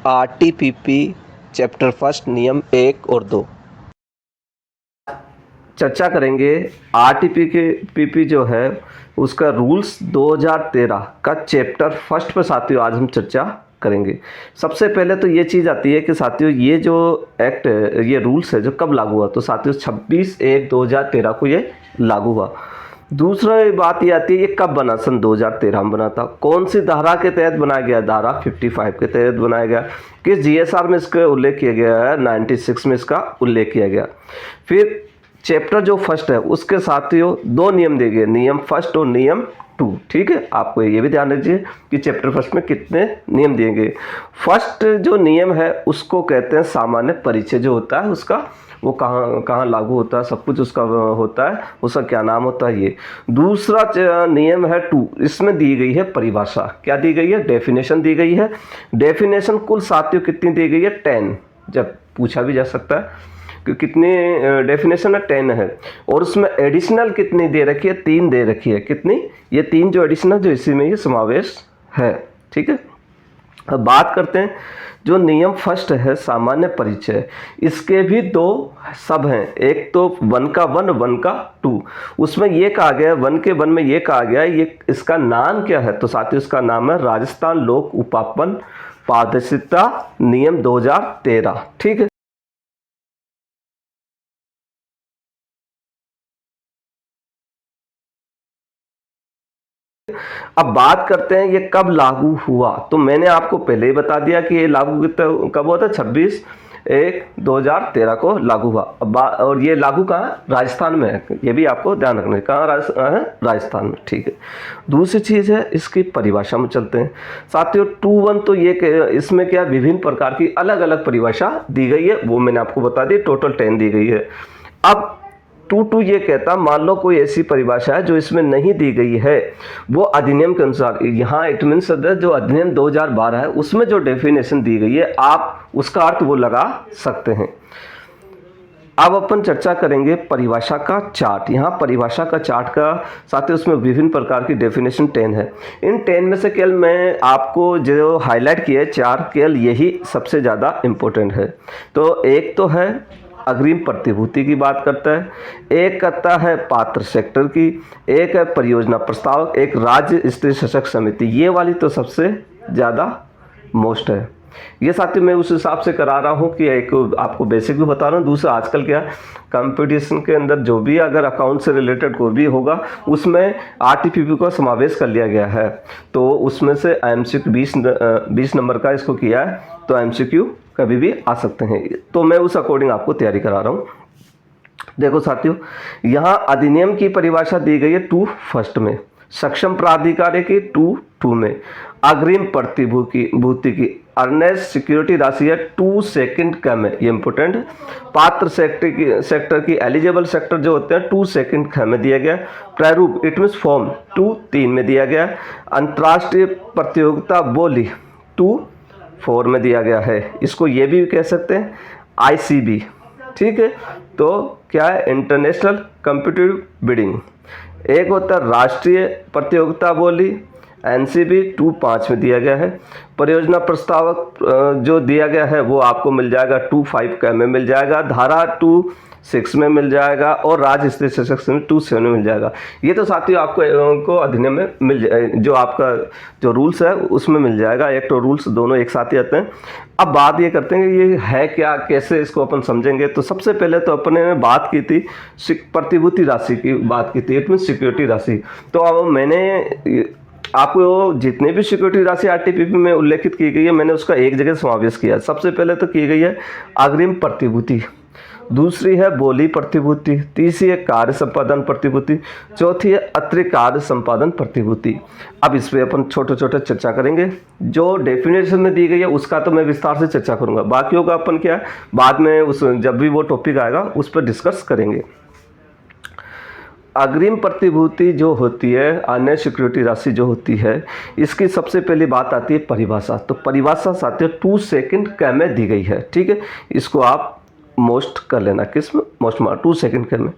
आरटीपीपी chapter first नियम 1 और 2 चर्चा करेंगे। आरटीपीपी जो है उसका रूल्स 2013 का चैप्टर फर्स्ट पर साथियों आज हम चर्चा करेंगे। सबसे पहले तो ये चीज़ आती है कि साथियों ये जो एक्ट ये रूल्स है जो कब लागू हुआ, तो साथियों 26/1/2013 को ये लागू हुआ। दूसरा बात ये आती है ये कब बना, सन 2013 में बना था। कौन सी धारा के तहत बनाया गया, धारा 55 के तहत बनाया गया। किस जीएसआर में इसका उल्लेख किया गया है, 96 में इसका उल्लेख किया गया। फिर चैप्टर जो फर्स्ट है उसके साथियों दो नियम दिए गए, नियम फर्स्ट और नियम 2। ठीक है, आपको ये भी ध्यान रखिए कि चैप्टर फर्स्ट में कितने नियम दिए गए। फर्स्ट जो नियम है उसको कहते हैं सामान्य परिचय जो होता है उसका, वो कहाँ कहाँ लागू होता है, सब कुछ उसका होता है, उसका क्या नाम होता है ये। दूसरा नियम है 2, इसमें दी गई है परिभाषा। क्या दी गई है, डेफिनेशन दी गई है। डेफिनेशन कुल साथियों कितनी दी गई है, 10। जब पूछा भी जा सकता है कि कितनी डेफिनेशन है, 10 है। और उसमें एडिशनल कितनी दे रखी है, 3 दे रखी है। कितनी, ये 3 जो एडिशनल जो इसी में ये समावेश है। ठीक है, अब बात करते हैं जो नियम फर्स्ट है सामान्य परिचय, इसके भी 2 सब हैं। एक तो 1 का 1, 1 का 2। उसमें ये कहा गया है 1 के 1 में ये कहा गया है, ये इसका नाम क्या है, तो साथियों इसका नाम है राजस्थान लोक उपापन पारदर्शिता नियम 2013। ठीक है, अब बात करते हैं ये कब लागू हुआ। तो मैंने आपको पहले ही बता दिया कि ये लागू कब हुआ था, 26/1/2013 को लागू हुआ। और ये लागू कहाँ, राजस्थान में है। ये भी आपको ध्यान रखना है, कहाँ राजस्थान में। ठीक है, दूसरी चीज़ है इसकी परिभाषा में चलते हैं साथियों। 2(1) तो ये इसमें क्या विभिन्न प्रकार की अलग अलग परिभाषा दी गई है, वो मैंने आपको बता दी, टोटल 10 दी गई है। अब 2(2) ये कहता, मान लो कोई ऐसी परिभाषा है जो इसमें नहीं दी गई है, वो अधिनियम के अनुसार, यहाँ इट मीन्स जो अधिनियम 2012 है उसमें जो डेफिनेशन दी गई है आप उसका अर्थ वो लगा सकते हैं। अब अपन चर्चा करेंगे परिभाषा का चार्ट। यहाँ परिभाषा का चार्ट का साथ ही उसमें विभिन्न प्रकार की डेफिनेशन 10 है। इन 10 में से केवल मैं आपको जो हाईलाइट किया है 4, केवल यही सबसे ज़्यादा इम्पोर्टेंट है। तो एक तो है अग्रिम प्रतिभूति की बात करता है, एक करता है पात्र सेक्टर की, एक है परियोजना प्रस्ताव, एक राज्य स्तरीय शासक समिति। ये वाली तो सबसे ज़्यादा मोस्ट है। ये साथी मैं उस हिसाब से करा रहा हूँ कि एक आपको बेसिक भी बता रहा हूँ। दूसरा आजकल क्या कंपटीशन के अंदर जो भी अगर अकाउंट से रिलेटेड कोई भी होगा उसमें आरटीपीपी का समावेश कर लिया गया है, तो उसमें से एमसीक्यू 20 नंबर का इसको किया है, तो एमसीक्यू कभी भी आ सकते हैं। तो मैं उस अकॉर्डिंग आपको तैयारी करा रहा हूँ। देखो साथियों, यहाँ अधिनियम की परिभाषा दी गई है 2 फर्स्ट में, सक्षम प्राधिकारी की 2 में, अग्रिम प्रतिभूति की अर्नेस्ट सिक्योरिटी राशि है 2 सेकंड क में, ये इंपॉर्टेंट। पात्र सेक्टर की एलिजिबल सेक्टर जो होते हैं 2 सेकंड ख में दिया गया। प्रारूप इट मीन्स फॉर्म 2(3) में दिया गया। अंतर्राष्ट्रीय प्रतियोगिता बोली 2(4) में दिया गया है। इसको ये भी कह सकते हैं ICB। ठीक है, तो क्या है, इंटरनेशनल कॉम्पिटिटिव बिडिंग। एक होता है राष्ट्रीय प्रतियोगिता बोली NCB 2(5) में दिया गया है। परियोजना प्रस्तावक जो दिया गया है वो आपको मिल जाएगा 2(5) क में मिल जाएगा, धारा 2(6) में मिल जाएगा, और राज्य स्तरीय शासक समिति 2(7) में मिल जाएगा। ये तो साथियों आपको अधिनियम में मिल जाए, जो आपका जो रूल्स है उसमें मिल जाएगा। एक्ट और रूल्स दोनों एक साथ ही आते हैं। अब बात ये करते हैं कि ये है क्या, कैसे इसको अपन समझेंगे। तो सबसे पहले तो अपने ने बात की थी प्रतिभूति राशि की बात की थी, इट मीन सिक्योरिटी राशि। तो अब मैंने आपको जितने भी सिक्योरिटी राशि आरटीपीपी में उल्लेखित की गई है मैंने उसका एक जगह समावेश किया। सबसे पहले तो की गई है अग्रिम प्रतिभूति, दूसरी है बोली प्रतिभूति, तीसरी है कार्य संपादन प्रतिभूति, चौथी है अतिरिक्त कार्य संपादन प्रतिभूति। अब इस पर अपन छोटे छोटे चर्चा करेंगे। जो डेफिनेशन में दी गई है उसका तो मैं विस्तार से चर्चा करूंगा, बाकियों का अपन क्या है बाद में उस जब भी वो टॉपिक आएगा उस पर डिस्कस करेंगे। अग्रिम प्रतिभूति जो होती है, अन्य सिक्योरिटी राशि जो होती है, इसकी सबसे पहली बात आती है परिभाषा। तो परिभाषा साथियों 2 सेकंड क में दी गई है। ठीक है, इसको आप मोस्ट कर लेना, किस में, मोस्ट में 2 सेकंड क में।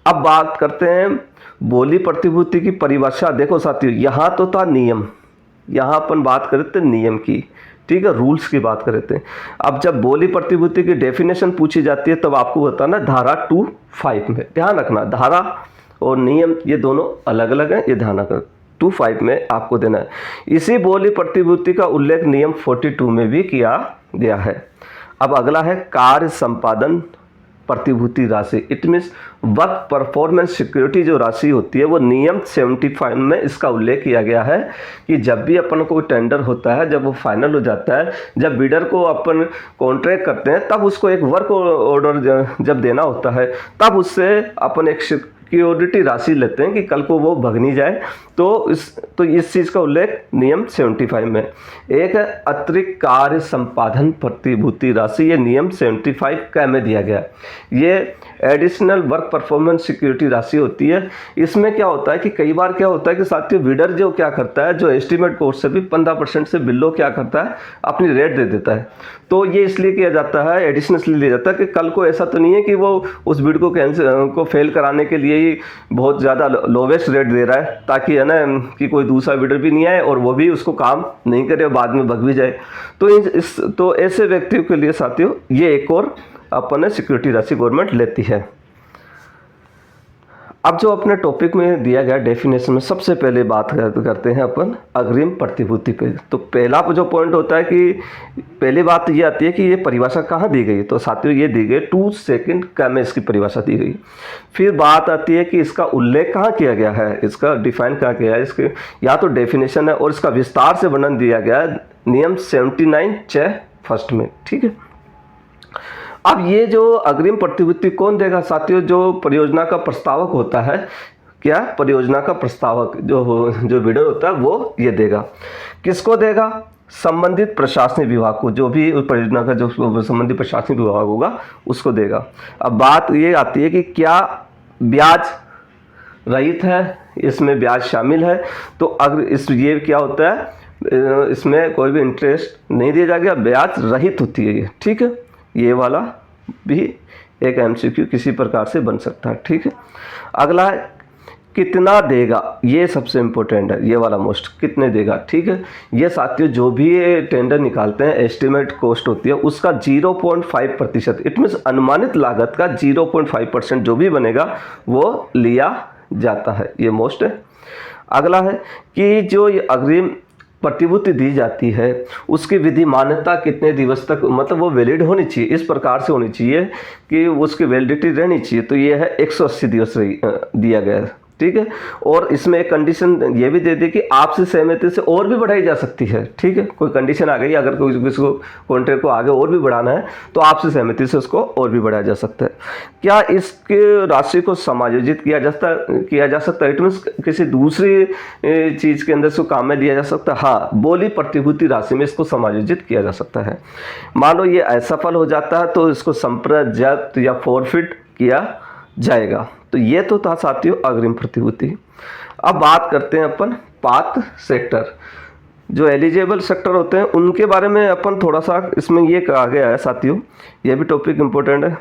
अब बात करते हैं बोली प्रतिभूति की परिभाषा। देखो साथियों, यहाँ तो था नियम, यहाँ अपन बात करते नियम की। ठीक है, रूल्स की बात कर रहे थे। अब जब बोली प्रतिभूति की डेफिनेशन पूछी जाती है तब आपको बताना धारा 25 में, ध्यान रखना धारा और नियम ये दोनों अलग अलग हैं, ये ध्यान रखना। 25 में आपको देना है। इसी बोली प्रतिभूति का उल्लेख नियम 42 में भी किया गया है। अब अगला है कार्य संपादन प्रतिभूति राशि। It means work performance security जो राशि होती है वो नियम 75 में इसका उल्लेख किया गया है कि जब भी अपन को टेंडर होता है, जब वो फाइनल हो जाता है, जब बिडर को अपन कॉन्ट्रैक्ट करते हैं, तब उसको एक वर्क ऑर्डर जब देना होता है, तब उससे अपन एक सिक्योरिटी राशि लेते हैं कि कल को वो भगनी जाए। तो इस चीज़ का उल्लेख नियम 75 में। एक है अतिरिक्त कार्य संपादन प्रतिभूति राशि, ये नियम 75 क में दिया गया। ये एडिशनल वर्क परफॉर्मेंस सिक्योरिटी राशि होती है। इसमें क्या होता है कि कई बार क्या होता है कि साथियों बिडर जो क्या करता है, जो एस्टीमेट कोस्ट से भी 15% से बिलो क्या करता है, अपनी रेट दे देता है। तो ये इसलिए किया जाता है, एडिशनल इसलिए दिया जाता है कि कल को ऐसा तो नहीं है कि वो उस बिड को फेल कराने के लिए ही बहुत ज़्यादा लोवेस्ट रेट दे रहा है, ताकि है ना कि कोई दूसरा बिडर भी नहीं आए और वो भी उसको काम नहीं करे और बाद में भग भी जाए। तो ऐसे व्यक्तियों के लिए साथियों ये एक और अपन सिक्योरिटी राशि गवर्नमेंट लेती है। अब जो अपने टॉपिक में दिया गया डेफिनेशन में सबसे पहले बात करते हैं अपन अग्रिम प्रतिभूति पे। तो पहला जो पॉइंट होता है कि पहली बात ये आती है कि ये परिभाषा कहाँ दी गई। तो साथियों ये दी गई 2 सेकंड क में इसकी परिभाषा दी गई। फिर बात आती है कि इसका उल्लेख कहाँ किया गया है, इसका डिफाइन कहाँ किया है, इसके या तो डेफिनेशन है और इसका विस्तार से वर्णन दिया गया है नियम 79(च) फर्स्ट में। ठीक है, अब ये जो अग्रिम प्रतिभूति कौन देगा साथियों, जो परियोजना का प्रस्तावक होता है, क्या परियोजना का प्रस्तावक जो बिडर होता है वो ये देगा। किसको देगा, संबंधित प्रशासनिक विभाग को, जो भी परियोजना का जो संबंधित प्रशासनिक विभाग होगा उसको देगा। अब बात ये आती है कि क्या ब्याज रहित है, इसमें ब्याज शामिल है। तो अगर ये क्या होता है, इसमें कोई भी इंटरेस्ट नहीं दिया जाएगा, ब्याज रहित होती है ये। ठीक है, ये वाला भी एक एमसीक्यू किसी प्रकार से बन सकता है। ठीक है, अगला है कितना देगा, ये सबसे इम्पोर्टेंट है, ये वाला मोस्ट, कितने देगा। ठीक है, ये साथियों जो भी ये टेंडर निकालते हैं, एस्टिमेट कॉस्ट होती है उसका 0.5%, इट मीन्स अनुमानित लागत का 0.5% जो भी बनेगा वो लिया जाता है, ये मोस्ट है। अगला है कि जो ये अग्रिम प्रतिभूति दी जाती है उसकी विधि मान्यता कितने दिवस तक, मतलब वो वैलिड होनी चाहिए, इस प्रकार से होनी चाहिए कि उसकी वैलिडिटी रहनी चाहिए। तो ये है 180 दिवस दिया गया है। ठीक है, और इसमें एक कंडीशन ये भी दे दी कि आपसे सहमति से और भी बढ़ाई जा सकती है। ठीक है, कोई कंडीशन आ गई, अगर कोई किसी को कॉन्ट्रैक्ट को आगे और भी बढ़ाना है तो आपसे सहमति से उसको और भी बढ़ाया जा सकता है। क्या इसके राशि को समायोजित किया जा सकता है, इट मीन्स किसी दूसरी चीज़ के अंदर इसको काम में दिया जा सकता है। हाँ, बोली प्रतिभूति राशि में इसको समायोजित किया जा सकता है। मान लो ये असफल हो जाता है तो इसको संप्रजप्त या फॉरफिट किया जाएगा। तो ये तो था साथियों अग्रिम प्रतिभूति। अब बात करते हैं अपन पात्र सेक्टर, जो एलिजिबल सेक्टर होते हैं उनके बारे में अपन थोड़ा सा इसमें ये कहा गया है साथियों, ये भी टॉपिक इम्पोर्टेंट है।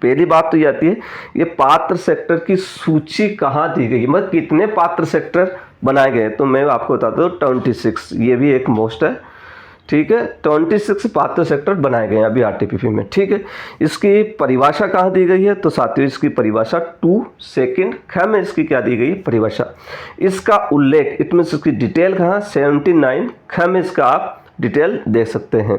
पहली बात तो ये आती है, ये पात्र सेक्टर की सूची कहाँ दी गई, मतलब कितने पात्र सेक्टर बनाए गए। तो मैं आपको बताता हूँ 26, ये भी एक मोस्ट है। ठीक है, 26 पात्र सेक्टर बनाए गए हैं अभी आरटीपीपी में। ठीक है, इसकी परिभाषा कहाँ दी गई है, तो साथियों इसकी परिभाषा 2 सेकंड ख में इसकी क्या दी गई परिभाषा। इसका उल्लेख, इट मीन्स इसकी डिटेल कहाँ 79 ख में इसका आप डिटेल देख सकते हैं।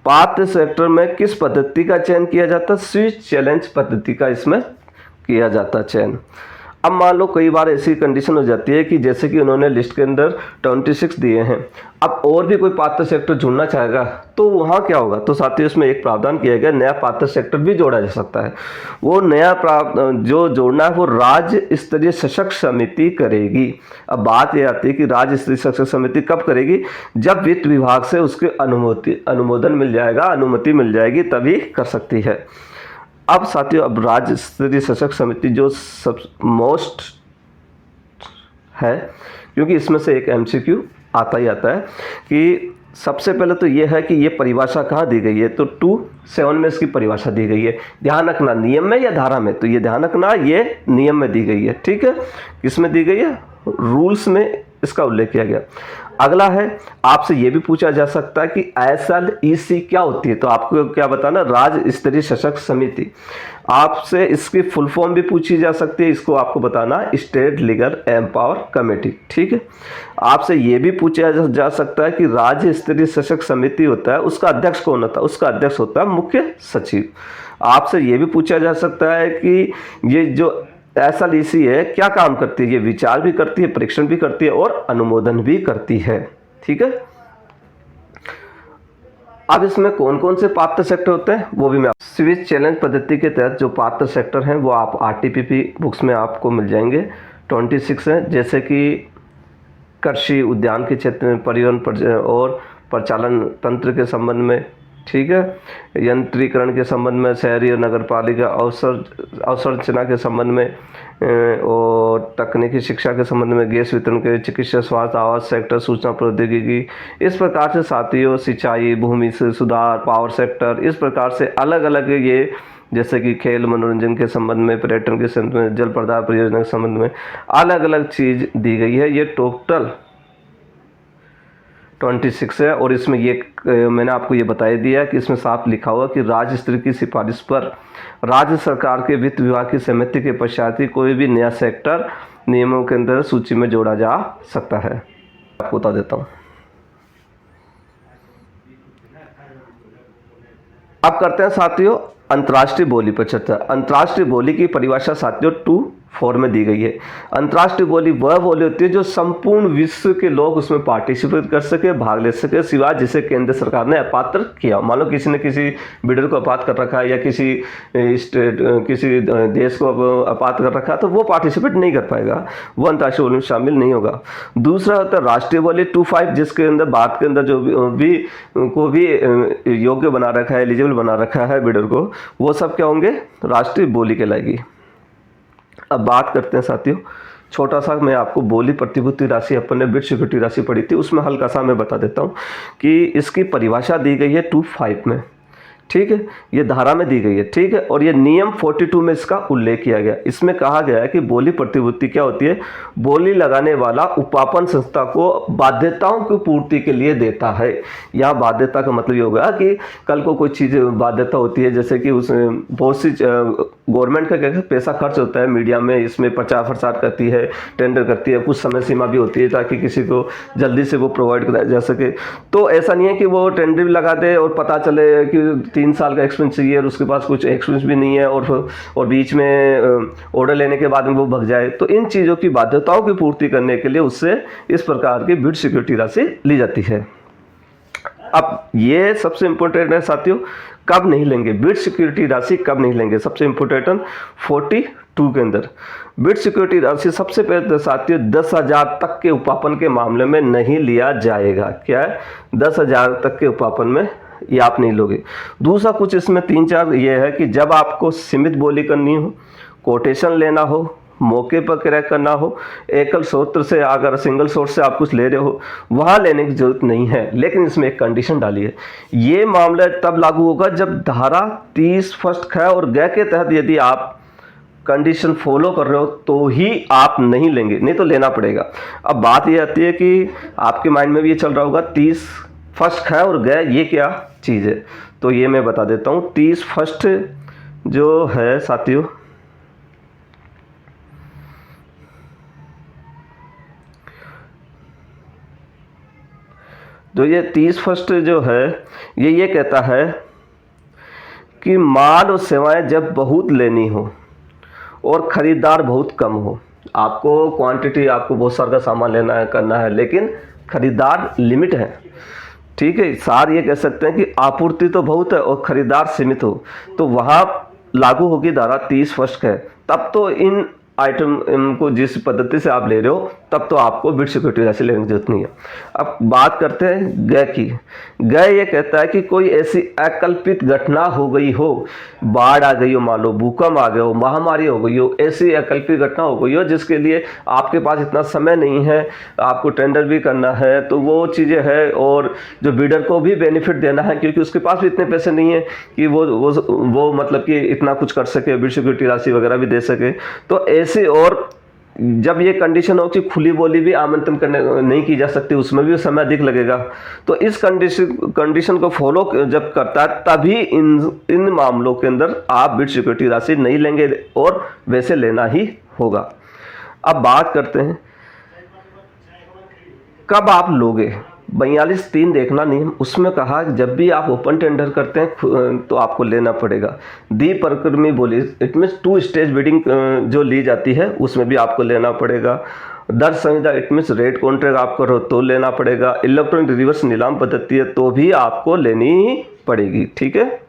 पात्र सेक्टर में किस पद्धति का चयन किया जाता है, स्विच चैलेंज पद्धति का इसमें किया जाता है चयन। अब मान लो कई बार ऐसी कंडीशन हो जाती है कि जैसे कि उन्होंने लिस्ट के अंदर 26 दिए हैं, अब और भी कोई पात्र सेक्टर जुड़ना चाहेगा तो वहाँ क्या होगा। तो साथियों इसमें एक प्रावधान किया गया, नया पात्र सेक्टर भी जोड़ा जा सकता है। वो नया जो जोड़ना है वो राज्य स्तरीय सशक्त समिति करेगी। अब बात ये आती है कि राज्य स्तरीय सशक्त समिति कब करेगी, जब वित्त विभाग से उसके अनुमोदन मिल जाएगा, अनुमति मिल जाएगी, तभी कर सकती है। अब साथियों अब राज्य स्तरीय सशक्त समिति जो सब मोस्ट है, क्योंकि इसमें से एक एमसीक्यू आता ही आता है कि सबसे पहले तो ये है कि ये परिभाषा कहाँ दी गई है, तो 2(7) में इसकी परिभाषा दी गई है। ध्यान रखना नियम में या धारा में, तो ये ध्यान रखना ये नियम में दी गई है। ठीक है, किसमें दी गई है, रूल्स में इसका उल्लेख किया गया। अगला है, आपसे ये भी पूछा जा सकता है कि SLEC क्या होती है, तो आपको क्या बताना, राज्य स्तरीय सशक्त समिति। आपसे इसकी फुल फॉर्म भी पूछी जा सकती है, इसको आपको बताना स्टेट लीगल एम्पावर कमेटी। ठीक है, आपसे ये भी पूछा जा सकता है कि राज्य स्तरीय सशक्त समिति होता है, उसका अध्यक्ष कौन होता है, उसका अध्यक्ष होता है मुख्य सचिव। आपसे ये भी पूछा जा सकता है कि ये जो SLEC है क्या काम करती है, ये विचार भी करती है, परीक्षण भी करती है और अनुमोदन भी करती है। ठीक है, अब इसमें कौन कौन से पात्र सेक्टर होते हैं वो भी मैं, स्विच चैलेंज पद्धति के तहत जो पात्र सेक्टर हैं वो आप RTPP बुक्स में आपको मिल जाएंगे। 26 हैं, जैसे कि कृषि उद्यान के क्षेत्र में, परिवहन और प्रचालन तंत्र के संबंध में, ठीक है, यंत्रीकरण के संबंध में, शहरी और नगर पालिका अवसंरचना के संबंध में, और तकनीकी शिक्षा के संबंध में, गैस वितरण के, चिकित्सा, स्वास्थ्य, आवास सेक्टर, सूचना प्रौद्योगिकी, इस प्रकार से साथियों सिंचाई, भूमि से सुधार, पावर सेक्टर, इस प्रकार से अलग अलग ये, जैसे कि खेल मनोरंजन के संबंध में, पर्यटन के संबंध में, जल पदार्थ परियोजना के संबंध में अलग अलग चीज़ दी गई है। ये टोटल 26 है, और इसमें ये मैंने आपको ये बता दिया कि इसमें साफ लिखा हुआ कि राज्य स्तर की सिफारिश पर राज्य सरकार के वित्त विभाग की सहमति के पश्चात ही कोई भी नया सेक्टर नियमों के अंदर सूची में जोड़ा जा सकता है। आपको बता देता हूँ। अब करते हैं साथियों अंतर्राष्ट्रीय बोली पर चर्चा। अंतर्राष्ट्रीय बोली की परिभाषा साथियों 2.4 में दी गई है। अंतर्राष्ट्रीय बोली वह बोली होती है जो संपूर्ण विश्व के लोग उसमें पार्टिसिपेट कर सके, भाग ले सके, सिवाय जिसे केंद्र सरकार ने अपात्र किया। मान लो किसी ने किसी बिडर को अपात्र कर रखा है या किसी देश को अपात्र कर रखा है, तो वो पार्टिसिपेट नहीं कर पाएगा, वो अंतर्राष्ट्रीय बोली में शामिल नहीं होगा। दूसरा होता है राष्ट्रीय बोली 2.5, जिसके अंदर भारत के अंदर जो भी योग्य बना रखा है, एलिजिबल बना रखा है बिडर को, वो सब क्या होंगे, राष्ट्रीय बोली कहलाएगी। अब बात करते हैं साथियों, छोटा सा मैं आपको बोली प्रतिभूति राशि, अपन ने बिड सिक्योरिटी राशि पढ़ी थी, उसमें हल्का सा मैं बता देता हूँ कि इसकी परिभाषा दी गई है 2.5 में। ठीक है, ये धारा में दी गई है। ठीक है, और ये नियम 42 में इसका उल्लेख किया गया। इसमें कहा गया है कि बोली प्रतिभूति क्या होती है, बोली लगाने वाला उपापन संस्था को बाध्यताओं की पूर्ति के लिए देता है। यहाँ बाध्यता का मतलब ये होगा कि कल को कोई चीज़ बाध्यता होती है, जैसे कि उस बहुत सी गवर्नमेंट का क्या पैसा खर्च होता है मीडिया में, इसमें प्रचार प्रसार करती है, टेंडर करती है, कुछ समय सीमा भी होती है ताकि किसी को जल्दी से वो प्रोवाइड कराया जा सके। तो ऐसा नहीं है कि वो टेंडर भी लगा दे और पता चले कि 3 साल का एक्सपीरियंस चाहिए और उसके पास कुछ एक्सपीरियंस भी नहीं है, और बीच में ऑर्डर लेने के बाद में वो भग जाए। तो इन चीज़ों की बाध्यताओं की पूर्ति करने के लिए उससे इस प्रकार की बिड सिक्योरिटी राशि ली जाती है। अब ये सबसे इम्पोर्टेंट है साथियों, कब नहीं लेंगे बिड सिक्योरिटी राशि, कब नहीं लेंगे, सबसे इम्पोर्टेंट 42 के अंदर बिड सिक्योरिटी राशि सबसे पहले साथियों 10,000 तक के उपापन के मामले में नहीं लिया जाएगा। क्या है, 10,000 तक के उपापन में ये आप नहीं लोगे। दूसरा कुछ इसमें 3-4 ये है कि जब आपको सीमित बोली करनी हो, कोटेशन लेना हो, मौके पर क्रय करना हो, एकल स्रोत से, अगर सिंगल सोर्स से आप कुछ ले रहे हो, वहाँ लेने की जरूरत नहीं है। लेकिन इसमें एक कंडीशन डाली है, ये मामला तब लागू होगा जब धारा 30 फर्स्ट ख और ग के तहत यदि आप कंडीशन फॉलो कर रहे हो तो ही आप नहीं लेंगे, नहीं तो लेना पड़ेगा। अब बात ये आती है कि आपके माइंड में भी ये चल रहा होगा 30 फर्स्ट ख और ग ये क्या चीज़ है, तो ये मैं बता देता हूँ। 30 फर्स्ट जो है साथियों, तो ये 30 फर्स्ट जो है ये कहता है कि माल और सेवाएं जब बहुत लेनी हो और ख़रीदार बहुत कम हो, आपको क्वांटिटी, आपको बहुत सारा सामान लेना है, करना है, लेकिन ख़रीदार लिमिट है। ठीक है, सार ये कह सकते हैं कि आपूर्ति तो बहुत है और ख़रीदार सीमित हो, तो वहाँ लागू होगी धारा 30 फर्स्ट है। तब तो इन आइटम को जिस पद्धति से आप ले रहे हो तब तो आपको बिड सिक्योरिटी राशि लेने की जरूरत नहीं है। अब बात करते हैं ग की। ग ये कहता है कि कोई ऐसी अकल्पित घटना हो गई हो, बाढ़ आ गई हो, मान लो भूकंप आ गया हो, महामारी हो गई हो, ऐसी अकल्पित घटना हो गई हो जिसके लिए आपके पास इतना समय नहीं है, आपको टेंडर भी करना है, तो वो चीज़ें है, और जो बिडर को भी बेनिफिट देना है क्योंकि उसके पास भी इतने पैसे नहीं है कि वो मतलब कि इतना कुछ कर सके, बिड सिक्योरिटी राशि वगैरह भी दे सके। तो ऐसे और जब ये कंडीशन हो कि खुली बोली भी आमंत्रण करने नहीं की जा सकती, उसमें भी समय अधिक लगेगा। तो इस कंडीशन को फॉलो जब करता है तभी इन मामलों के अंदर आप बिड सिक्योरिटी राशि नहीं लेंगे और वैसे लेना ही होगा। अब बात करते हैं कब आप लोगे। 42(3) देखना नियम, उसमें कहा जब भी आप ओपन टेंडर करते हैं तो आपको लेना पड़ेगा। द्विप्रक्रमी बोली, इट मीन्स 2 स्टेज बिडिंग जो ली जाती है उसमें भी आपको लेना पड़ेगा। दर संहिता, इट मीन्स रेट कॉन्ट्रैक्ट आप करो तो लेना पड़ेगा। इलेक्ट्रॉनिक रिवर्स नीलाम पद्धति है तो भी आपको लेनी ही पड़ेगी, ठीक है।